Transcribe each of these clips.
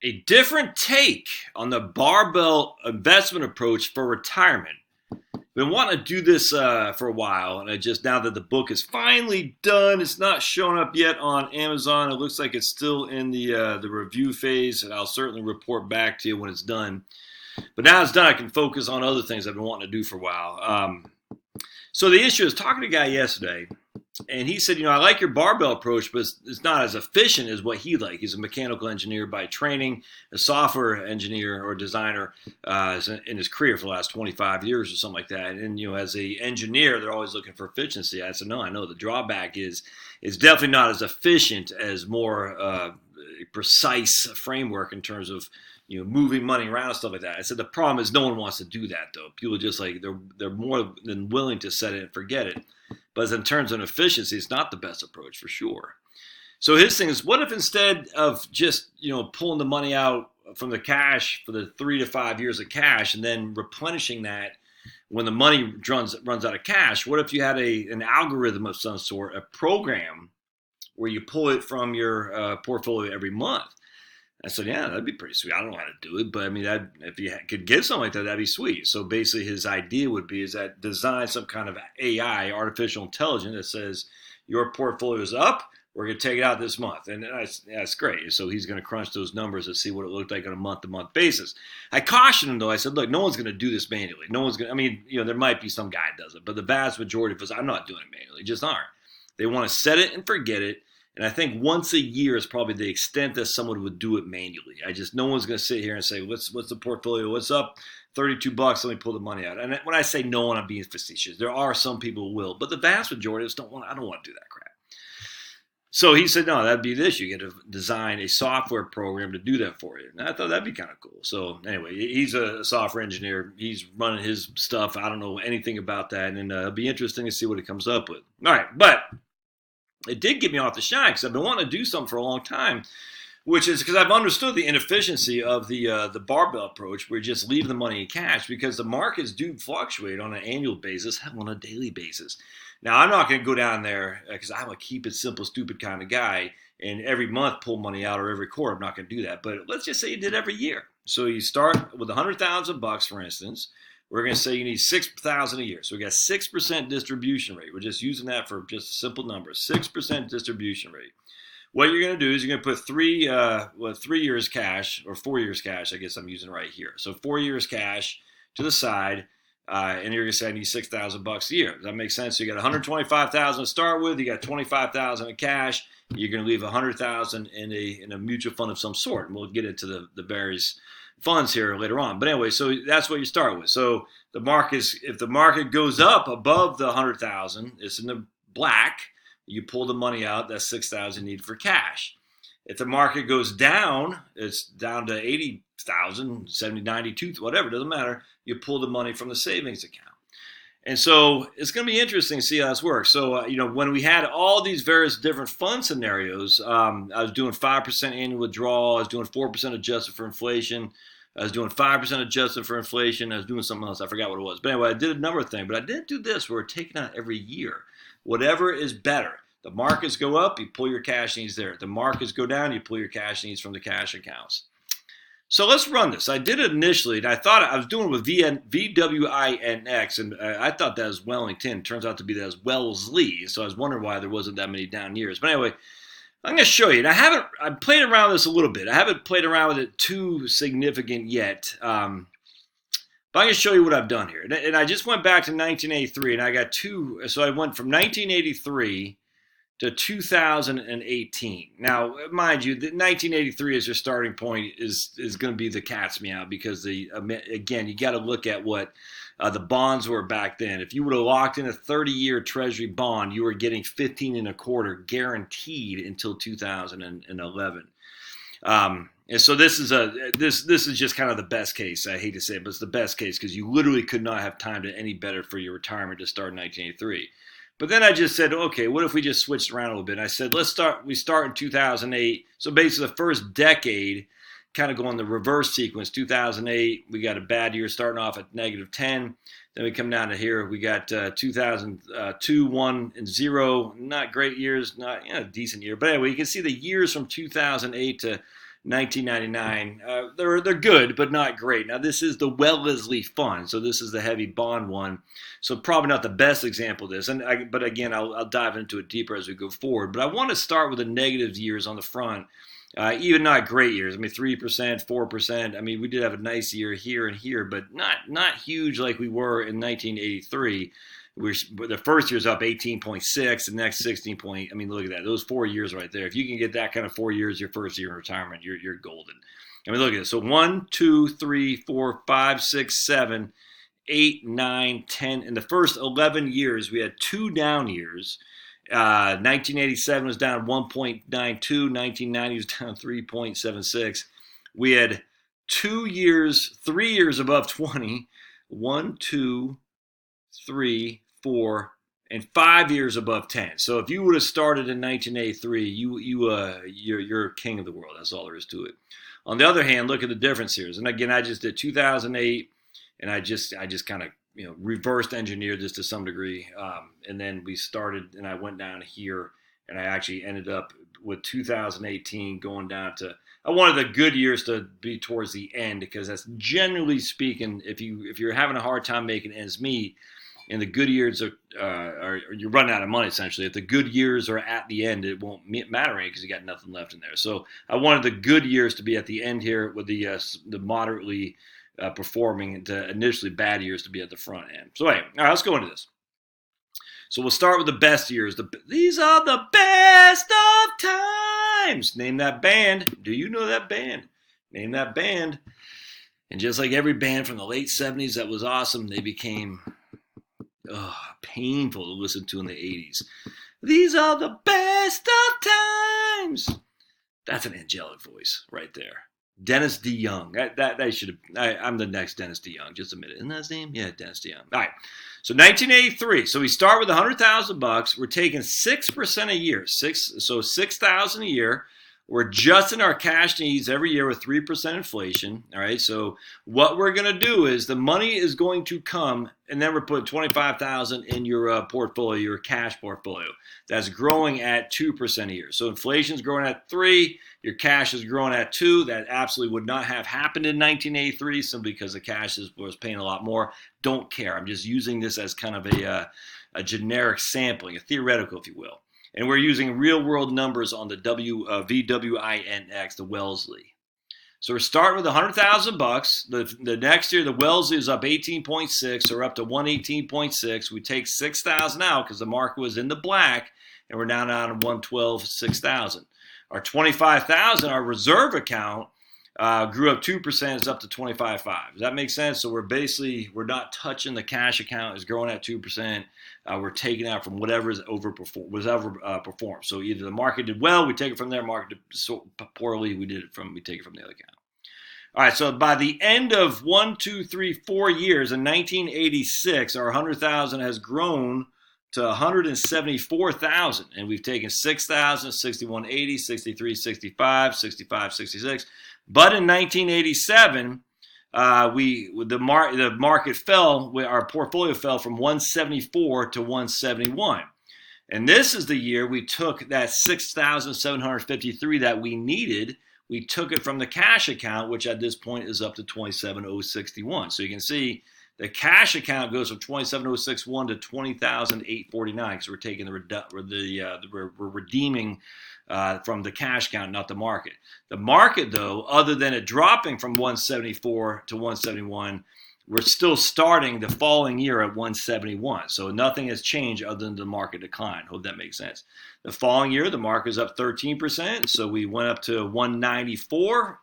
A different take on the barbell investment approach for retirement. Been wanting to do this for a while, and I just now that the book is finally done, it's not showing up yet on Amazon. It looks like it's still in the review phase, and I'll certainly report back to you when it's done. But now it's done, I can focus on other things I've been wanting to do for a while. So the issue is talking to a guy yesterday, and he said, I like your barbell approach, but it's not as efficient as what he likes. He's a mechanical engineer by training, a software engineer or designer in his career for the last 25 years or something like that. And, as an engineer, they're always looking for efficiency. I said, no, I know the drawback is it's definitely not as efficient as more precise framework in terms of moving money around and stuff like that. I said the problem is no one wants to do that though. People just they're more than willing to set it and forget it. But in terms of efficiency, it's not the best approach for sure. So his thing is, what if instead of just pulling the money out from the cash for the 3 to 5 years of cash and then replenishing that when the money runs out of cash, what if you had an algorithm of some sort, a program where you pull it from your portfolio every month? I said, yeah, that'd be pretty sweet. I don't know how to do it, but I mean, if you could get something like that, that'd be sweet. So basically his idea would be is that design some kind of AI, artificial intelligence, that says your portfolio is up, we're going to take it out this month. And that's great. So he's going to crunch those numbers and see what it looked like on a month-to-month basis. I cautioned him, though. I said, look, no one's going to do this manually. No one's going to, I mean, there might be some guy that does it, but the vast majority of us, I'm not doing it manually. Just aren't. They want to set it and forget it. And I think once a year is probably the extent that someone would do it manually. No one's going to sit here and say, what's the portfolio? What's up? $32. Let me pull the money out. And when I say no one, I'm being facetious. There are some people who will, but the vast majority of us don't want. I don't want to do that crap. So he said, no, that'd be the issue. You get to design a software program to do that for you. And I thought that'd be kind of cool. So anyway, he's a software engineer. He's running his stuff. I don't know anything about that. And it'll be interesting to see what he comes up with. All right, but it did get me off the shine because I've been wanting to do something for a long time, which is because I've understood the inefficiency of the barbell approach where you just leave the money in cash because the markets do fluctuate on an annual basis, hell, on a daily basis. Now, I'm not going to go down there because I'm a keep it simple, stupid kind of guy and every month pull money out or every quarter. I'm not going to do that. But let's just say you did every year. So you start with $100,000, for instance. We're going to say you need $6,000 a year. So we got 6% distribution rate. We're just using that for just a simple number, 6% distribution rate. What you're going to do is you're going to put 3 years cash or 4 years cash. I guess I'm using right here. So 4 years cash to the side, and you're going to say I need $6,000 a year. Does that make sense? So you got $125,000 to start with. You got $25,000 in cash. You're going to leave $100,000 in a mutual fund of some sort. And we'll get into the various funds here later on. But anyway, so that's what you start with. So if the market goes up above the 100,000, it's in the black. You pull the money out. That's 6,000 needed for cash. If the market goes down, it's down to 80,000, 70, 92, whatever, doesn't matter. You pull the money from the savings account. And so it's going to be interesting to see how this works. So, when we had all these various different fund scenarios, I was doing 5% annual withdrawal. I was doing 4% adjusted for inflation. I was doing 5% adjusted for inflation. I was doing something else. I forgot what it was. But anyway, I did a number of things. But I didn't do this where we're taking out every year. Whatever is better. The markets go up, you pull your cash needs there. The markets go down, you pull your cash needs from the cash accounts. So let's run this. I did it initially, and I thought I was doing it with VWINX, and I thought that was Wellington. It turns out to be that was Wellesley, so I was wondering why there wasn't that many down years. But anyway, I'm going to show you. And I've played around with this a little bit. I haven't played around with it too significant yet. But I'm going to show you what I've done here. And I just went back to 1983, and I got two. So I went from 1983 to 2018. Now, mind you, 1983 as your starting point is going to be the cat's meow because again, you got to look at what the bonds were back then. If you would have locked in a 30-year Treasury bond, you were getting 15 and a quarter guaranteed until 2011. And so this is just kind of the best case. I hate to say it, but it's the best case because you literally could not have timed it any better for your retirement to start in 1983. But then I just said, okay, what if we just switched around a little bit? And I said, we start in 2008. So basically the first decade, kind of going the reverse sequence. 2008, we got a bad year starting off at -10. Then we come down to here. We got 2002, 1, and 0. Not great years, not a decent year. But anyway, you can see the years from 2008 to 1999. They're good, but not great. Now this is the Wellesley fund, so this is the heavy bond one. So probably not the best example of this. But again, I'll dive into it deeper as we go forward. But I want to start with the negative years on the front. Even not great years. I mean, 3%, 4%. I mean, we did have a nice year here and here, but not huge like we were in 1983. The first year's up 18.6, the next 16 point. I mean, look at that. Those 4 years right there. If you can get that kind of 4 years your first year in retirement, you're golden. I mean, look at this. So 1, 2, 3, 4, 5, 6, 7, 8, 9, 10. In the first 11 years, we had 2 down years. 1987 was down 1.92. 1990 was down 3.76. We had 3 years above 20. 1, 2, 3, 4, and 5 years above 10. So if you would have started in 1983, you're king of the world. That's all there is to it. On the other hand, look at the difference here. And again, I just did 2008, and I just kind of reversed engineered this to some degree, and then we started, and I went down here, and I actually ended up with 2018 going down to. I wanted the good years to be towards the end because that's generally speaking, if you're having a hard time making ends meet, and the good years are you're running out of money essentially. If the good years are at the end, it won't matter because you got nothing left in there. So I wanted the good years to be at the end here, with the moderately performing to initially bad years to be at the front end. So anyway, all right, let's go into this. So we'll start with the best years. These are the best of times. Name that band. Do you know that band? Name that band. And just like every band from the late 70s that was awesome, they became painful to listen to in the 80s. These are the best of times. That's an angelic voice right there. Dennis DeYoung. That should have. I'm the next Dennis DeYoung. Just a minute. Isn't that his name? Yeah, Dennis DeYoung. All right. So 1983. So we start with $100,000. We're taking 6% a year. So $6,000 a year. We're adjusting our cash needs every year with 3% inflation. All right. So what we're going to do is the money is going to come, and then we're putting $25,000 in your portfolio, your cash portfolio. That's growing at 2% a year. So inflation's growing at 3. Your cash is growing at 2. That absolutely would not have happened in 1983 simply because the cash was paying a lot more. Don't care. I'm just using this as kind of a generic sampling, a theoretical, if you will. And we're using real-world numbers on the VWINX, the Wellesley. So we're starting with $100,000. The next year, the Wellesley is up 18.6, so we're up to 118.6. We take 6,000 out because the market was in the black, and we're now down to 112, 6,000. Our 25,000, our reserve account, grew up 2%. It's up to 25.5. Does that make sense? So we're not touching the cash account. It's growing at 2%. We're taking out from whatever is overperformed. So either the market did well, we take it from there. Market did so poorly, we take it from the other account. All right. So by the end of 4 years in 1986, our 100,000 has grown to 174,000, and we've taken 6,000, 61.80, 63, 65, 65, 66. But in 1987, the market fell. Our portfolio fell from 174 to 171, and this is the year we took that 6,753 that we needed. We took it from the cash account, which at this point is up to 27,061. So you can see the cash account goes from 27,061 to 20,849 because we're taking we're redeeming from the cash account, not the market. The market, though, other than it dropping from 174 to 171, we're still starting the following year at 171. So nothing has changed other than the market decline. Hope that makes sense. The following year, the market is up 13%. So we went up to 194.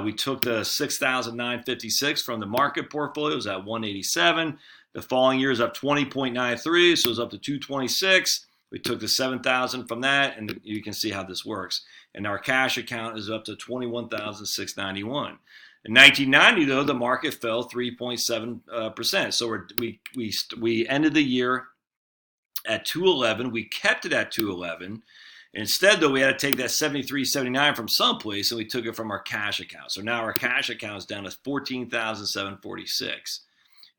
We took the 6,956 from the market portfolios at 187. The following year is up 20.93, so it's up to 226. We took the 7,000 from that, and you can see how this works. And our cash account is up to 21,691. In 1990, though, the market fell 3.7%. So we ended the year at 211. We kept it at 211. Instead, though, we had to take that 73.79 from someplace, and we took it from our cash account. So now our cash account is down to 14,746.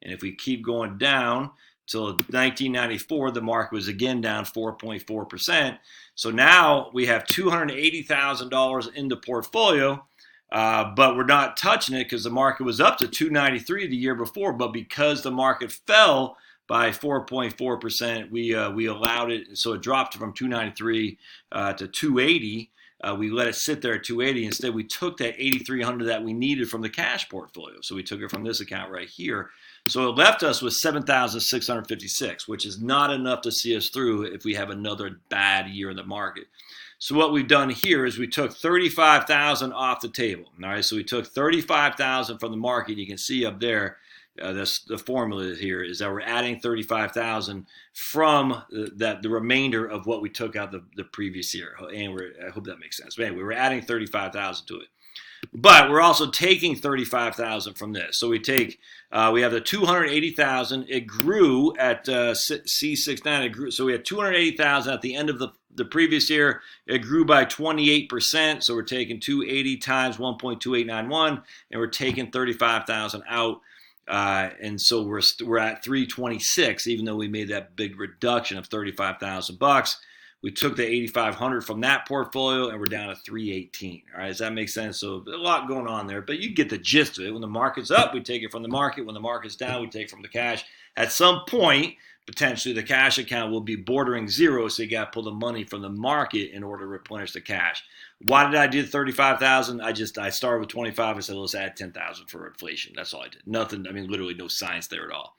And if we keep going down till 1994, the market was again down 4.4%. So now we have $280,000 in the portfolio, but we're not touching it because the market was up to 293 the year before. But because the market fell by 4.4%, we allowed it. So it dropped from 293 to 280. We let it sit there at 280. Instead, we took that 8,300 that we needed from the cash portfolio. So we took it from this account right here. So it left us with 7,656, which is not enough to see us through if we have another bad year in the market. So what we've done here is we took 35,000 off the table. All right, so we took 35,000 from the market. You can see up there, the formula here is that we're adding 35,000 from the remainder of what we took out the previous year. And I hope that makes sense. But anyway, we're adding 35,000 to it. But we're also taking 35,000 from this. So we have the 280,000. It grew at C69. It grew. So we had 280,000 at the end of the previous year. It grew by 28%. So we're taking 280 times 1.2891, and we're taking 35,000 out. And so we're at 326, even though we made that big reduction of $35,000. We took the 8,500 from that portfolio, and we're down to 318. All right, does that make sense? So a lot going on there, but you get the gist of it. When the market's up, we take it from the market. When the market's down, we take it from the cash. At some point, potentially the cash account will be bordering zero, so you got to pull the money from the market in order to replenish the cash. Why did I do 35,000? I started with 25. I said, let's add 10,000 for inflation. That's all I did. Nothing. I mean, literally no science there at all.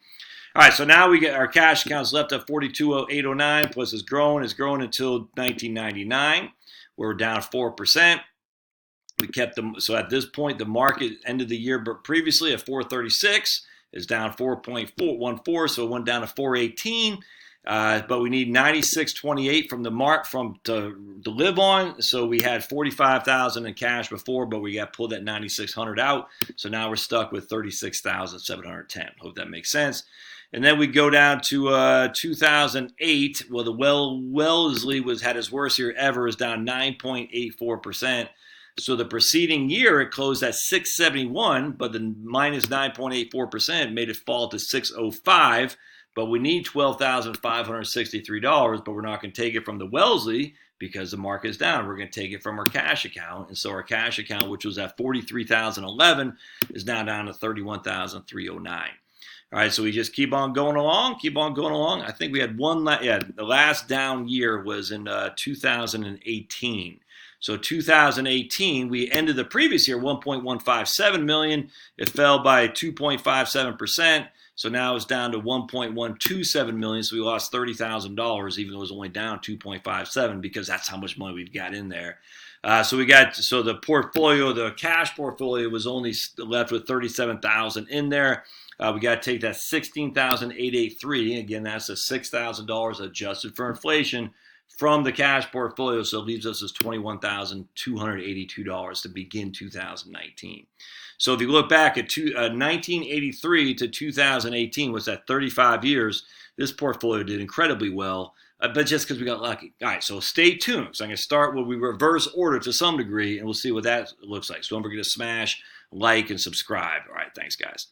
All right, so now we get our cash accounts left at 42,809, plus it's grown. It's grown until 1999, where we're down 4%. We kept them. So at this point, the market ended the year previously at 436. It's down 4.414, so it went down to 418. But we need 9628 from the to live on. So we had 45,000 in cash before, but we got pulled that 9,600 out. So now we're stuck with 36,710. Hope that makes sense. And then we go down to 2008. Well, the Wellesley had his worst year ever. Is down 9.84%. So the preceding year it closed at 671, but the minus 9.84% made it fall to 605. But we need $12,563, but we're not going to take it from the Wellesley because the market is down. We're going to take it from our cash account. And so our cash account, which was at 43,011, is now down to 31,309. All right, so we just keep on going along. I think we had the last down year was in 2018. So 2018, we ended the previous year 1.157 million. It fell by 2.57%. So now it's down to 1.127 million. So we lost $30,000, even though it was only down 2.57, because that's how much money we've got in there. So the portfolio, the cash portfolio, was only left with 37,000 in there. We got to take that 16,883. Again, that's the $6,000 adjusted for inflation from the cash portfolio. So it leaves us as $21,282 to begin 2019. So if you look back at 1983 to 2018, was that 35 years, this portfolio did incredibly well, but just because we got lucky. All right, so stay tuned. So I'm going to start with reverse order to some degree, and we'll see what that looks like. So don't forget to smash, like, and subscribe. All right, thanks, guys.